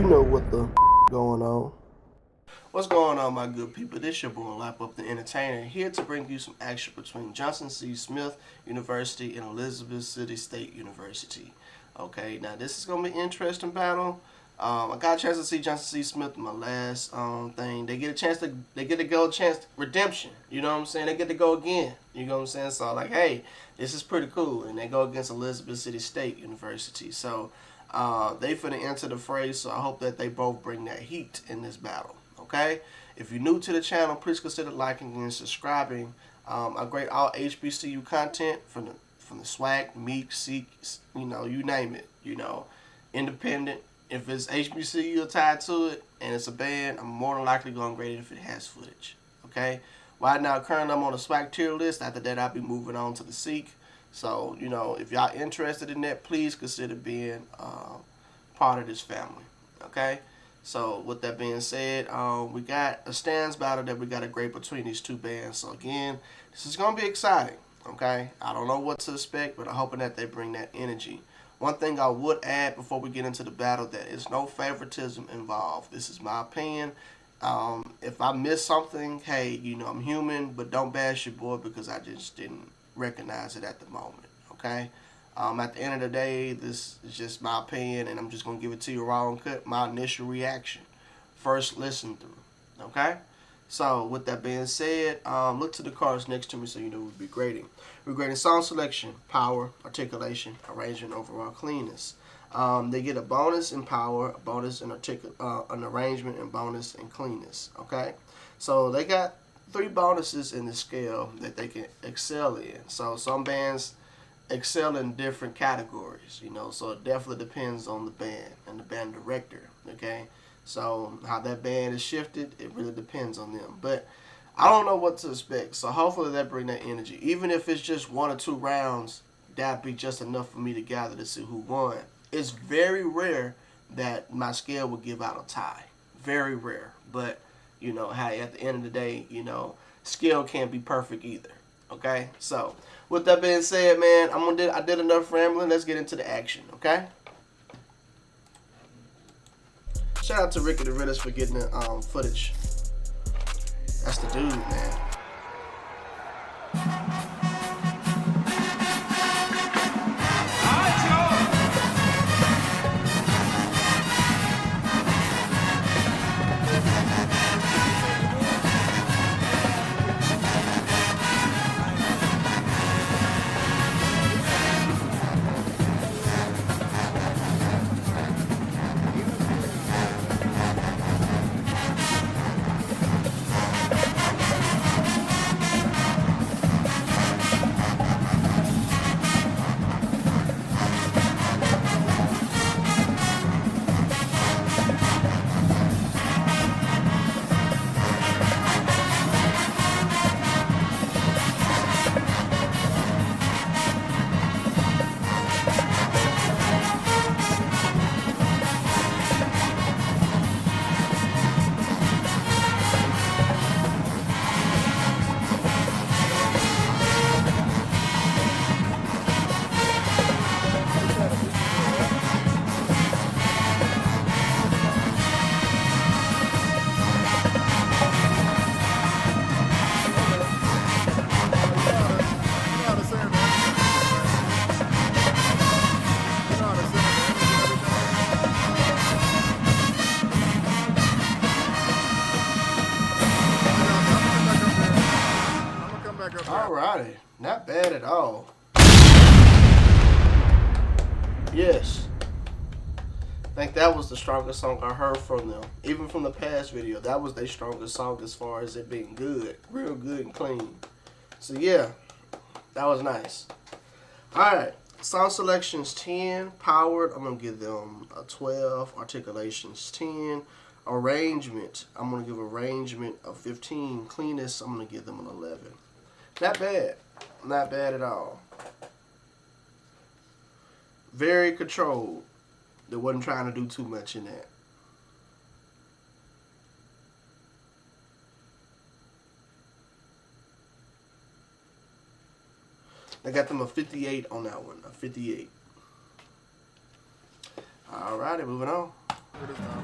You know what the going on. What's going on, my good people? This your boy Lap Up the Entertainer, here to bring you some action between Johnson C. Smith University and Elizabeth City State University. Okay, now this is gonna be an interesting battle. I got a chance to see Johnson C. Smith in my last thing. They get a go chance redemption. You know what I'm saying? They get to go again. You know what I'm saying? So like, hey, this is pretty cool. And they go against Elizabeth City State University. So they finna enter the fray. So I hope that they both bring that heat in this battle. Okay? If you're new to the channel, please consider liking and subscribing. I grade all HBCU content from the SWAC, MEEK, SEEK, you know, you name it. You know, independent. If it's HBCU tied to it and it's a band, I'm more than likely going to grade it if it has footage. Okay? Right now, currently I'm on the SWAC tier list. After that, I'll be moving on to the SEEK. So, you know, if y'all interested in that, please consider being part of this family. Okay? So, with that being said, we got a stands battle that we got to grade between these two bands. So, again, this is going to be exciting. Okay? I don't know what to expect, but I'm hoping that they bring that energy. One thing I would add before we get into the battle, that is no favoritism involved. This is my opinion. If I miss something, hey, you know, I'm human, but don't bash your boy because I just didn't recognize it at the moment, okay? At the end of the day, this is just my opinion, and I'm just going to give it to you raw and cut, my initial reaction. First listen through, okay? So, with that being said, look to the cards next to me so you know we'll be grading. We're grading song selection, power, articulation, arrangement, overall cleanness. They get a bonus in power, a bonus in an arrangement, and bonus in cleanness. Okay, so they got 3 bonuses in the scale that they can excel in. So some bands excel in different categories, you know. So it definitely depends on the band and the band director. Okay, so how that band is shifted, it really depends on them. But I don't know what to expect, so hopefully they bring that energy. Even if it's just 1 or 2 rounds, that'd be just enough for me to gather to see who won. It's very rare that my scale would give out a tie. Very rare. But, you know, hey, at the end of the day, you know, scale can't be perfect either. Okay? So, with that being said, man, I did enough rambling. Let's get into the action, okay? Shout out to Ricky the Ridders for getting the footage. That's the dude, man. Alrighty, not bad at all. Yes, I think that was the strongest song I heard from them. Even from the past video, that was their strongest song as far as it being good, real good and clean. So yeah, that was nice. Alright, song selections 10, powered, I'm going to give them a 12, articulations 10, arrangement, I'm going to give arrangement a 15, cleanness, I'm going to give them an 11. Not bad. Not bad at all. Very controlled. They wasn't trying to do too much in that. I got them a 58 on that one. A 58. Alrighty, moving on. It is now.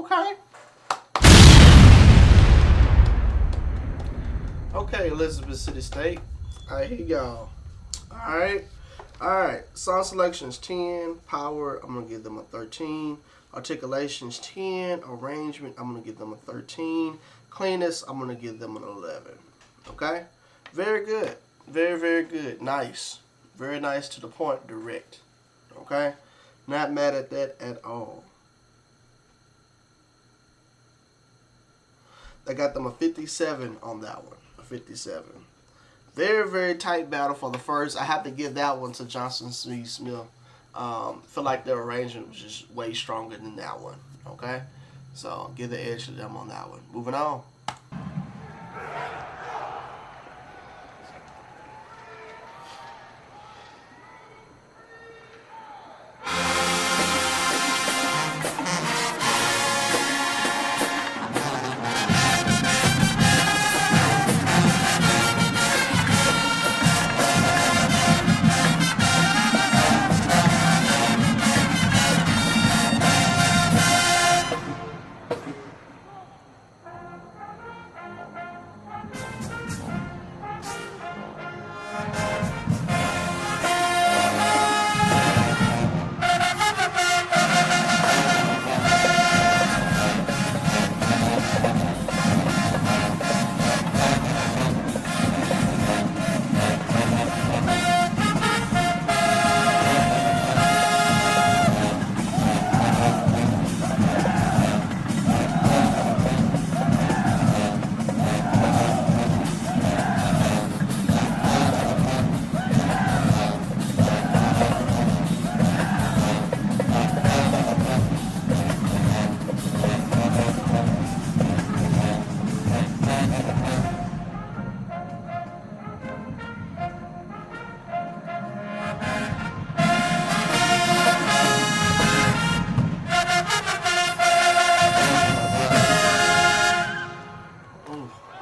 Okay. Okay, Elizabeth City State. Alright, here y'all. Alright. Alright. Song selections 10. Power, I'm going to give them a 13. Articulations 10. Arrangement, I'm going to give them a 13. Cleanness, I'm going to give them an 11. Okay? Very good. Very, very good. Nice. Very nice, to the point, direct. Okay? Not mad at that at all. I got them a 57 on that one. A 57. Very, very tight battle for the first. I have to give that one to Johnson C. Smith. Feel like their arrangement was just way stronger than that one. Okay? So, give the edge to them on that one. Moving on.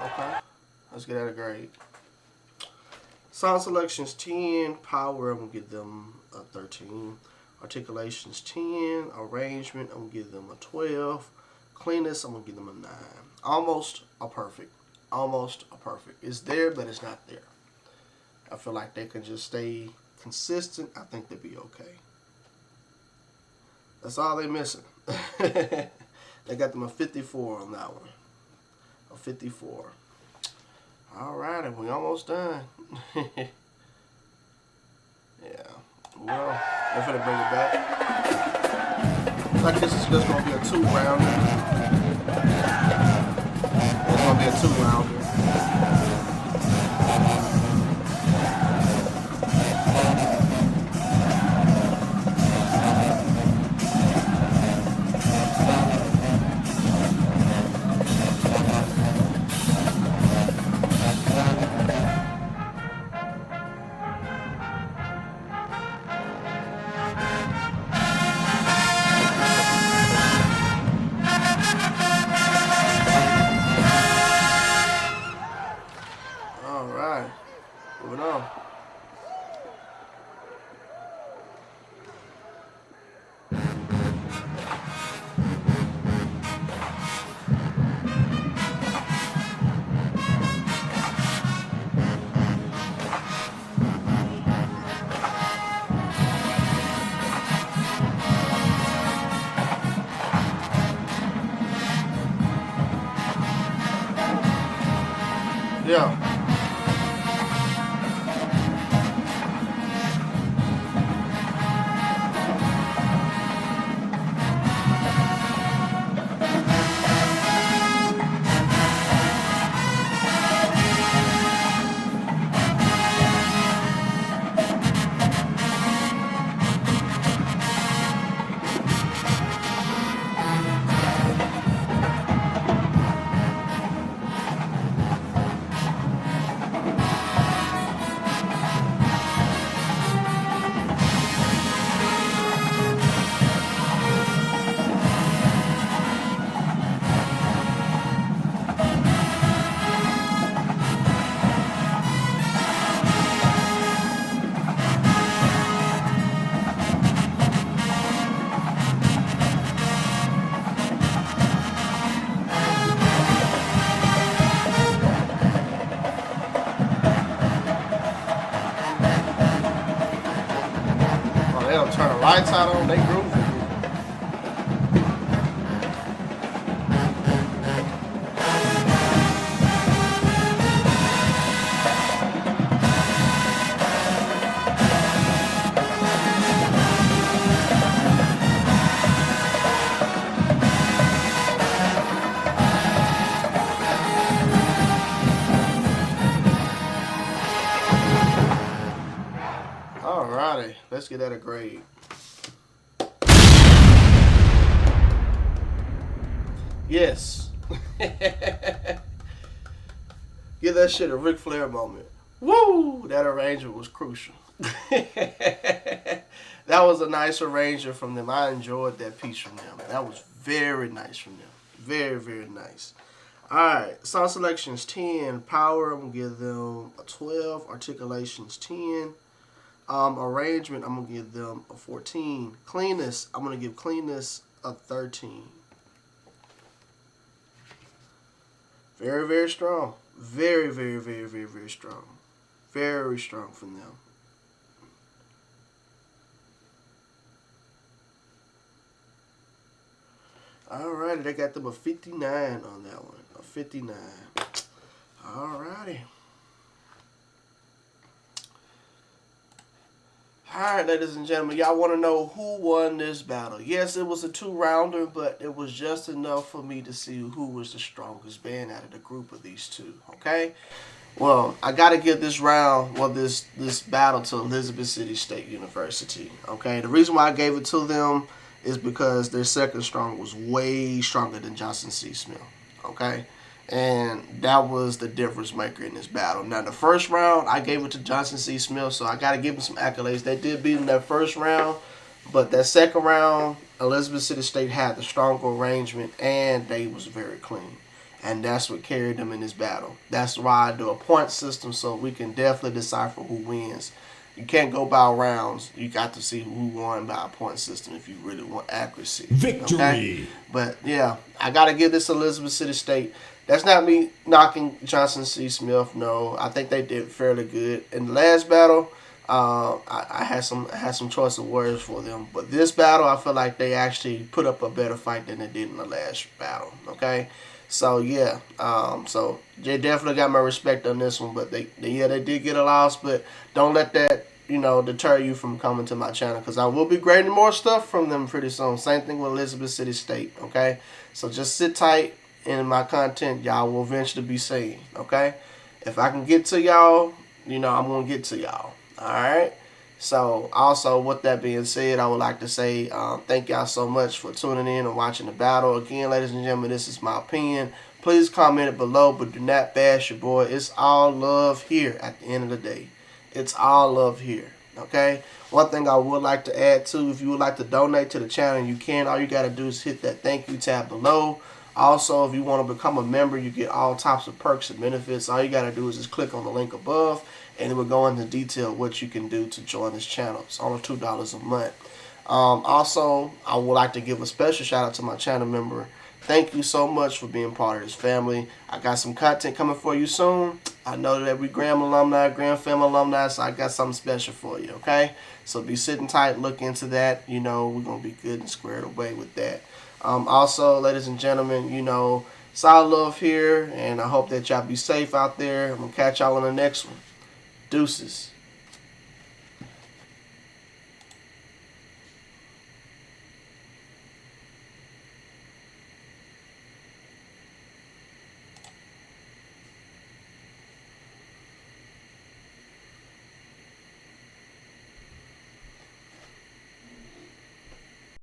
Okay. Let's get out a grade. Sound selections 10. Power, I'm going to give them a 13. Articulations 10. Arrangement, I'm going to give them a 12. Cleanness, I'm going to give them a 9. Almost a perfect. Almost a perfect. It's there, but it's not there. I feel like they can just stay consistent. I think they'll be okay. That's all they're missing. They got them a 54 on that one. A 54. Alrighty, we almost done. Yeah. Well, I'm finna bring it back. Like this is just gonna be a 2-rounder. It's gonna be a 2-rounder. Alright. Moving on. Yeah. Oh, they don't turn the lights out on, they groovy. Alrighty, let's get that a grade. Yes. Give that shit a Ric Flair moment. Woo! That arrangement was crucial. That was a nice arrangement from them. I enjoyed that piece from them. That was very nice from them. Very, very nice. Alright, song selections 10. Power, I'm going to give them a 12. Articulations 10. Arrangement, I'm going to give them a 14. Cleanness, I'm going to give cleanness a 13. Very, very strong. Very, very, very, very, very strong. Very strong from them. Alrighty, they got them a 59 on that one. A 59. Alrighty. Alright, ladies and gentlemen, y'all want to know who won this battle. Yes, it was a 2-rounder, but it was just enough for me to see who was the strongest band out of the group of these two, okay? Well, I got to give this round, well, this battle to Elizabeth City State University, okay? The reason why I gave it to them is because their second strong was way stronger than Johnson C. Smith, okay? And that was the difference maker in this battle. Now, the first round, I gave it to Johnson C. Smith, so I got to give him some accolades. They did beat him that first round, but that second round, Elizabeth City State had the stronger arrangement, and they was very clean. And that's what carried them in this battle. That's why I do a point system, so we can definitely decipher who wins. You can't go by rounds. You got to see who won by a point system if you really want accuracy. Victory! Okay? But, yeah, I got to give this Elizabeth City State. That's not me knocking Johnson C. Smith. No, I think they did fairly good. In the last battle, I had some choice of words for them. But this battle, I feel like they actually put up a better fight than they did in the last battle. Okay? So yeah, so they definitely got my respect on this one. But they did get a loss, but don't let that deter you from coming to my channel, because I will be grading more stuff from them pretty soon. Same thing with Elizabeth City State. Okay, so just sit tight in my content. Y'all will eventually be seen. Okay, if I can get to y'all, I'm gonna get to y'all. All right. So also, with that being said, I would like to say thank y'all so much for tuning in and watching the battle. Again, ladies and gentlemen, this is my opinion. Please comment it below, but do not bash your boy. It's all love here at the end of the day. It's all love here, okay? One thing I would like to add too, if you would like to donate to the channel, you can. All you got to do is hit that thank you tab below. Also, if you want to become a member, you get all types of perks and benefits. All you got to do is just click on the link above, and it will go into detail what you can do to join this channel. It's only $2 a month. Also, I would like to give a special shout out to my channel member. Thank you so much for being part of this family. I got some content coming for you soon. I know that we Graham alumni, Graham family alumni, so I got something special for you, okay? So be sitting tight, look into that. We're going to be good and squared away with that. Also, ladies and gentlemen, it's all love here, and I hope that y'all be safe out there. I'm going to catch y'all on the next one. Deuces.